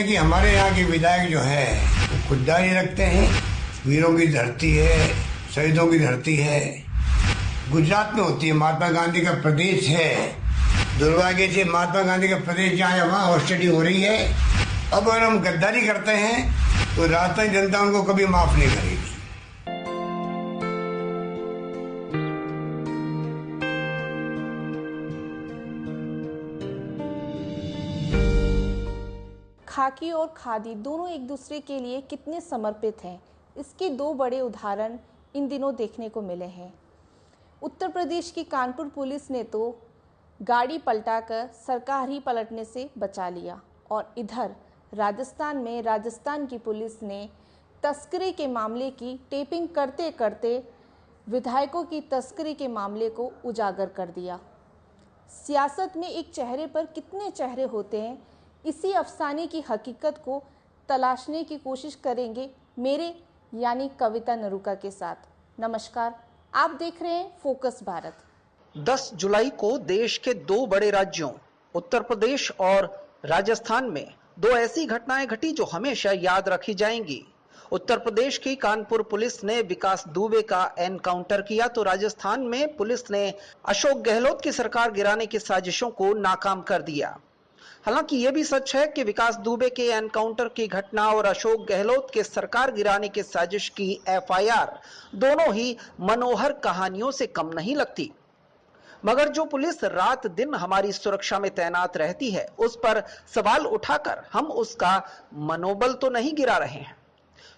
कि हमारे यहाँ के विधायक जो है वो खुददारी रखते हैं। वीरों की धरती है, शहीदों की धरती है। गुजरात में होती है, महात्मा गांधी का प्रदेश है। दुर्भाग्य से महात्मा गांधी का प्रदेश जहाँ है वहाँ हॉस्टिलिटी हो रही है। अब अगर हम गद्दारी करते हैं तो राजस्थान जनता उनको कभी माफ नहीं करेगी। खाकी और खादी दोनों एक दूसरे के लिए कितने समर्पित हैं, इसके दो बड़े उदाहरण इन दिनों देखने को मिले हैं। उत्तर प्रदेश की कानपुर पुलिस ने तो गाड़ी पलटाकर सरकार ही पलटने से बचा लिया, और इधर राजस्थान में राजस्थान की पुलिस ने तस्करी के मामले की टेपिंग करते करते विधायकों की तस्करी के मामले को उजागर कर दिया। सियासत में एक चेहरे पर कितने चेहरे होते हैं, इसी अफसाने की हकीकत को तलाशने की कोशिश करेंगे मेरे यानी कविता नरूका के साथ। नमस्कार, आप देख रहे हैं फोकस भारत। 10 जुलाई को देश के दो बड़े राज्यों उत्तर प्रदेश और राजस्थान में दो ऐसी घटनाएं घटी जो हमेशा याद रखी जाएंगी। उत्तर प्रदेश की कानपुर पुलिस ने विकास दुबे का एनकाउंटर किया तो राजस्थान में पुलिस ने अशोक गहलोत की सरकार गिराने की साजिशों को नाकाम कर दिया। हालांकि यह भी सच है कि विकास दुबे के एनकाउंटर की घटना और अशोक गहलोत के सरकार गिराने की साजिश की एफआईआर दोनों ही मनोहर कहानियों से कम नहीं लगती। मगर जो पुलिस रात दिन हमारी सुरक्षा में तैनात रहती है, उस पर सवाल उठाकर हम उसका मनोबल तो नहीं गिरा रहे हैं।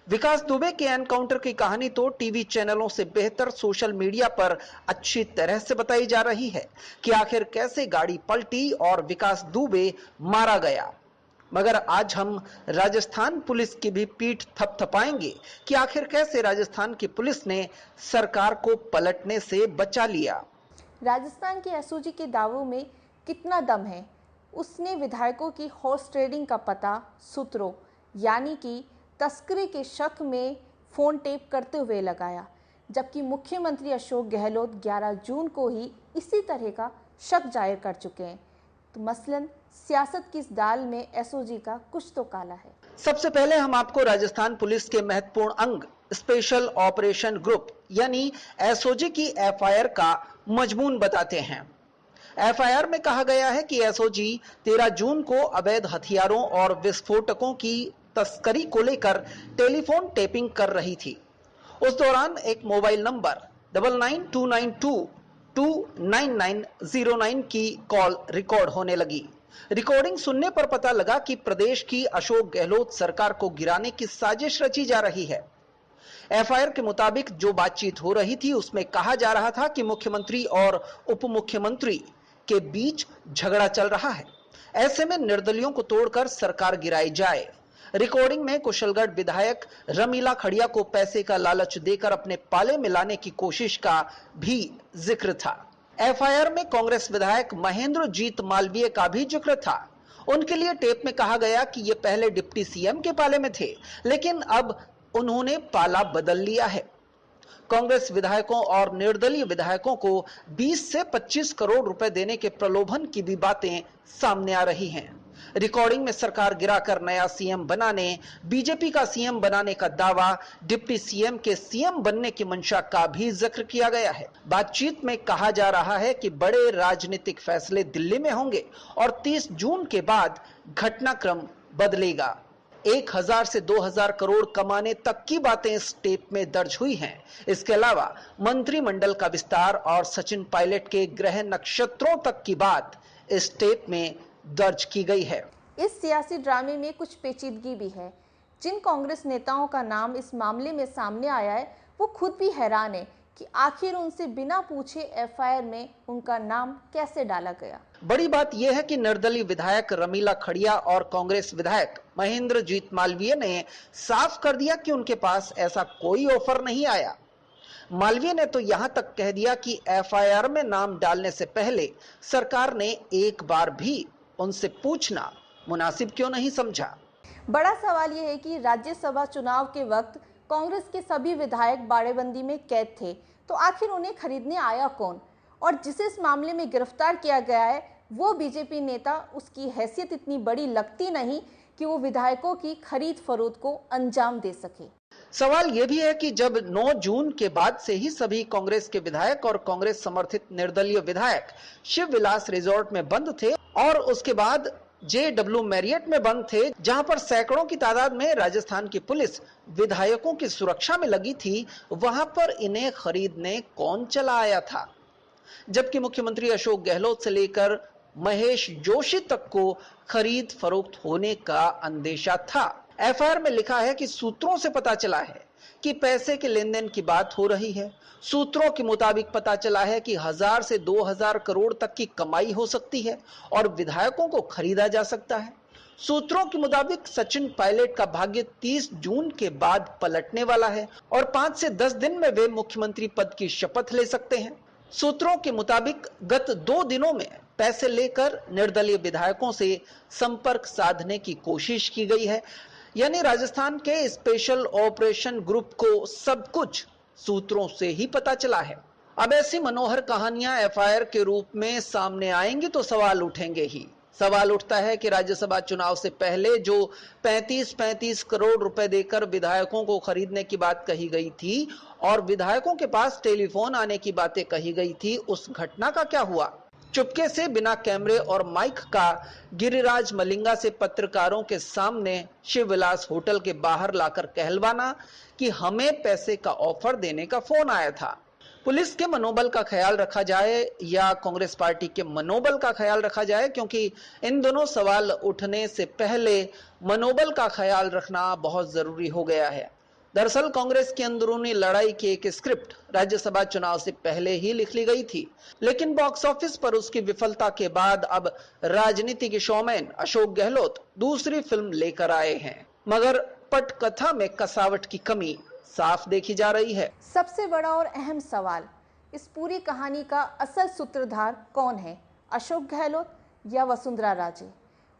विकास दुबे के एनकाउंटर की कहानी तो टीवी चैनलों से बेहतर सोशल मीडिया पर अच्छी तरह से बताई जा रही है कि आखिर कैसे गाड़ी पलटी और विकास दुबे मारा गया। मगर आज हम राजस्थान पुलिस की भी पीठ थपथपाएंगे कि आखिर कैसे राजस्थान की पुलिस ने सरकार को पलटने से बचा लिया। राजस्थान के एसओजी के दावों में कितना दम है, उसने विधायकों की हॉर्स ट्रेडिंग का पता सूत्रों यानी कि तस्करी के शक में फोन टेप करते हुए लगाया, जबकि मुख्यमंत्री अशोक गहलोत 11 जून को ही इसी तरह का शक जाहिर कर चुके हैं। तो मसलन सियासत की इस दाल में एसओजी का कुछ तो काला है। सबसे पहले हम आपको राजस्थान पुलिस के महत्वपूर्ण अंग स्पेशल ऑपरेशन ग्रुप यानी एसओजी की एफआईआर का मजमून बताते हैं। एफआईआर में कहा गया है कि एसओजी 13 जून को अवैध हथियारों और विस्फोटकों की तस्करी को लेकर टेलीफोन टेपिंग कर रही थी। उस दौरान एक मोबाइल नंबर 9929229909 की कॉल रिकॉर्ड होने लगी। रिकॉर्डिंग सुनने पर पता लगा कि प्रदेश की अशोक गहलोत सरकार को गिराने की साजिश रची जा रही है। एफआईआर के मुताबिक जो बातचीत हो रही थी उसमें कहा जा रहा था कि मुख्यमंत्री और उप मुख्यमंत्री के बीच झगड़ा चल रहा है, ऐसे में निर्दलियों को तोड़कर सरकार गिराई जाए। रिकॉर्डिंग में कुशलगढ़ विधायक रमीला खड़िया को पैसे का लालच देकर अपने पाले में लाने की कोशिश का भी जिक्र था। एफआईआर में कांग्रेस विधायक महेंद्रजीत मालवीय का भी जिक्र था। उनके लिए टेप में कहा गया कि ये पहले डिप्टी सीएम के पाले में थे, लेकिन अब उन्होंने पाला बदल लिया है। कांग्रेस विधायकों और निर्दलीय विधायकों को 20 से 25 करोड़ रुपए देने के प्रलोभन की भी बातें सामने आ रही हैं। रिकॉर्डिंग में सरकार गिराकर नया सीएम बनाने, बीजेपी का सीएम बनाने का दावा, डिप्टी सीएम के सीएम बनने की मंशा का भी जिक्र किया गया है। बातचीत में कहा जा रहा है कि बड़े राजनीतिक फैसले दिल्ली में होंगे और 30 जून के बाद घटनाक्रम बदलेगा। 1000 से 2000 करोड़ कमाने तक की बातें इस टेप में दर्ज हुई हैं। इसके अलावा मंत्रिमंडल का विस्तार और सचिन पायलट के ग्रह नक्षत्रों तक की बात इस टेप में दर्ज की गई है। इस सियासी ड्रामे में कुछ पेचीदगी भी है। जिन कांग्रेस नेताओं का नाम इस मामले में सामने आया है, वो खुद भी हैरान है कि आखिर उनसे बिना पूछे एफआईआर में उनका नाम कैसे डाला गया। बड़ी बात यह है कि निर्दलीय विधायक रमीला खड़िया और कांग्रेस विधायक महेंद्रजीत मालवीय ने साफ कर दिया कि उनके पास ऐसा कोई ऑफर नहीं आया। मालवीय ने तो यहां तक कह दिया कि एफआईआर में नाम डालने से पहले सरकार ने एक बार भी उनसे पूछना मुनासिब क्यों नहीं समझा। बड़ा सवाल यह है कि राज्यसभा चुनाव के वक्त कांग्रेस के सभी विधायक बाड़ेबंदी में कैद थे, तो आखिर उन्हें खरीदने आया कौन? और जिसे इस मामले में गिरफ्तार किया गया है वो बीजेपी नेता उसकी हैसियत इतनी बड़ी लगती नहीं कि वो विधायकों की खरीद फरोख्त को अंजाम दे सके। सवाल यह भी है कि जब 9 जून के बाद से ही सभी कांग्रेस के विधायक और कांग्रेस समर्थित निर्दलीय विधायक शिव विलास रिजॉर्ट में बंद थे और उसके बाद JW मैरियट में बंद थे, जहां पर सैकड़ों की तादाद में राजस्थान की पुलिस विधायकों की सुरक्षा में लगी थी, वहां पर इन्हें खरीदने कौन चला आया था? जबकि मुख्यमंत्री अशोक गहलोत से लेकर महेश जोशी तक को खरीद फरोख्त होने का अंदेशा था। एफआईआर में लिखा है कि सूत्रों से पता चला है कि पैसे के लेन देन की बात हो रही है। सूत्रों के मुताबिक पता चला है कि 1000 से 2000 करोड़ तक की कमाई हो सकती है और विधायकों को खरीदा जा सकता है। सूत्रों के मुताबिक सचिन पायलट का भाग्य 30 जून के बाद पलटने वाला है और 5 से 10 दिन में वे मुख्यमंत्री पद की शपथ ले सकते हैं। सूत्रों के मुताबिक गत 2 दिनों में पैसे लेकर निर्दलीय विधायकों से संपर्क साधने की कोशिश की गई है, यानी राजस्थान के स्पेशल ऑपरेशन ग्रुप को सब कुछ सूत्रों से ही पता चला है। अब ऐसी मनोहर कहानियां एफआईआर के रूप में सामने आएंगी तो सवाल उठेंगे ही। सवाल उठता है कि राज्यसभा चुनाव से पहले जो 35-35 करोड़ रुपए देकर विधायकों को खरीदने की बात कही गई थी और विधायकों के पास टेलीफोन आने की बातें कही गई थी, उस घटना का क्या हुआ? चुपके से बिना कैमरे और माइक का गिरिराज मलिंगा से पत्रकारों के सामने शिवविलास होटल के बाहर लाकर कहलवाना कि हमें पैसे का ऑफर देने का फोन आया था। पुलिस के मनोबल का ख्याल रखा जाए या कांग्रेस पार्टी के मनोबल का ख्याल रखा जाए, क्योंकि इन दोनों सवाल उठने से पहले मनोबल का ख्याल रखना बहुत जरूरी हो गया है। दरअसल कांग्रेस की अंदरूनी लड़ाई की एक स्क्रिप्ट राज्यसभा चुनाव से पहले ही लिख ली गई थी, लेकिन बॉक्स ऑफिस पर उसकी विफलता के बाद अब राजनीति के शोमैन अशोक गहलोत दूसरी फिल्म लेकर आए हैं, मगर पटकथा में कसावट की कमी साफ देखी जा रही है। सबसे बड़ा और अहम सवाल, इस पूरी कहानी का असल सूत्रधार कौन है, अशोक गहलोत या वसुंधरा राजे?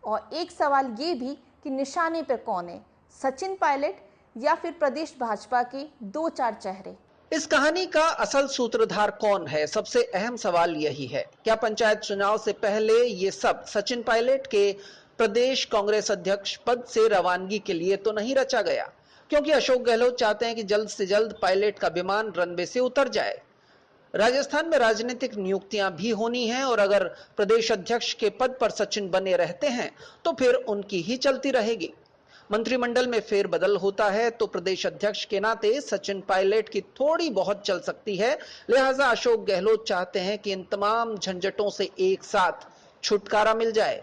और एक सवाल ये भी कि निशाने पर कौन है, सचिन पायलट या फिर प्रदेश भाजपा के 2-4 चेहरे? इस कहानी का असल सूत्रधार कौन है, सबसे अहम सवाल यही है। क्या पंचायत चुनाव से पहले ये सब सचिन पायलट के प्रदेश कांग्रेस अध्यक्ष पद से रवानगी के लिए तो नहीं रचा गया? क्योंकि अशोक गहलोत चाहते हैं कि जल्द से जल्द पायलट का विमान रनवे से उतर जाए। राजस्थान में राजनीतिक नियुक्तियां भी होनी हैं और अगर प्रदेश अध्यक्ष के पद पर सचिन बने रहते हैं तो फिर उनकी ही चलती रहेगी। मंत्रिमंडल में फेरबदल होता है तो प्रदेश अध्यक्ष के नाते सचिन पायलट की थोड़ी बहुत चल सकती है। लिहाजा अशोक गहलोत चाहते हैं कि इन तमाम झंझटों से एक साथ छुटकारा मिल जाए।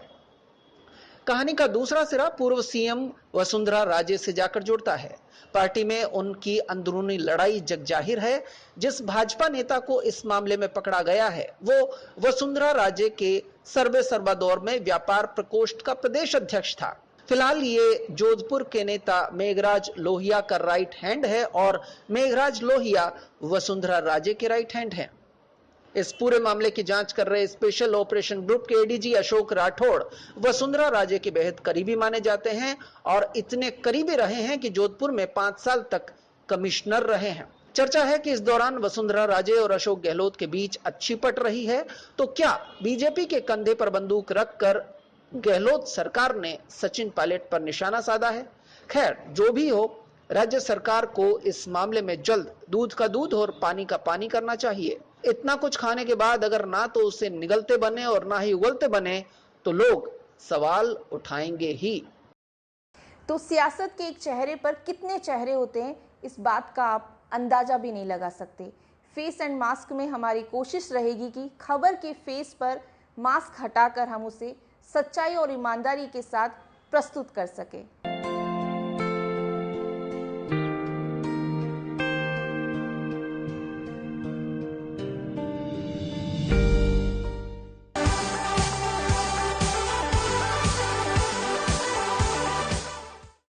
कहानी का दूसरा सिरा पूर्व सीएम वसुंधरा राजे से जाकर जुड़ता है। पार्टी में उनकी अंदरूनी लड़ाई जगजाहिर है। जिस भाजपा नेता को इस मामले में पकड़ा गया है वो वसुंधरा राजे के सर्वे सर्वा दौर में व्यापार प्रकोष्ठ का प्रदेश अध्यक्ष था। फिलहाल ये जोधपुर के नेता मेघराज लोहिया का राइट हैंड है और मेघराज लोहिया वसुंधरा राजे के राइट हैंड हैं। इस पूरे मामले की जांच कर रहे स्पेशल ऑपरेशन ग्रुप के एडीजी अशोक राठौड़ वसुंधरा राजे के बेहद करीबी माने जाते हैं और इतने करीबी रहे हैं कि जोधपुर में 5 साल तक कमिश्नर रहे हैं। चर्चा है कि इस दौरान वसुंधरा राजे और अशोक गहलोत के बीच अच्छी पट रही है। तो क्या बीजेपी के कंधे पर बंदूक रखकर गहलोत सरकार ने सचिन पायलट पर निशाना साधा है? खैर, जो भी हो, राज्य सरकार को इस मामले में जल्द दूध का दूध और पानी का पानी करना चाहिए। इतना कुछ खाने के बाद अगर ना तो उसे निगलते बने और ना ही उगलते बने तो लोग सवाल उठाएंगे ही। तो सियासत के एक चेहरे पर कितने चेहरे होते हैं, इस बात का आप अंदाजा भी नहीं लगा सकते। फेस एंड मास्क में हमारी कोशिश रहेगी कि खबर के फेस पर मास्क हटाकर हम उसे सच्चाई और ईमानदारी के साथ प्रस्तुत कर सके।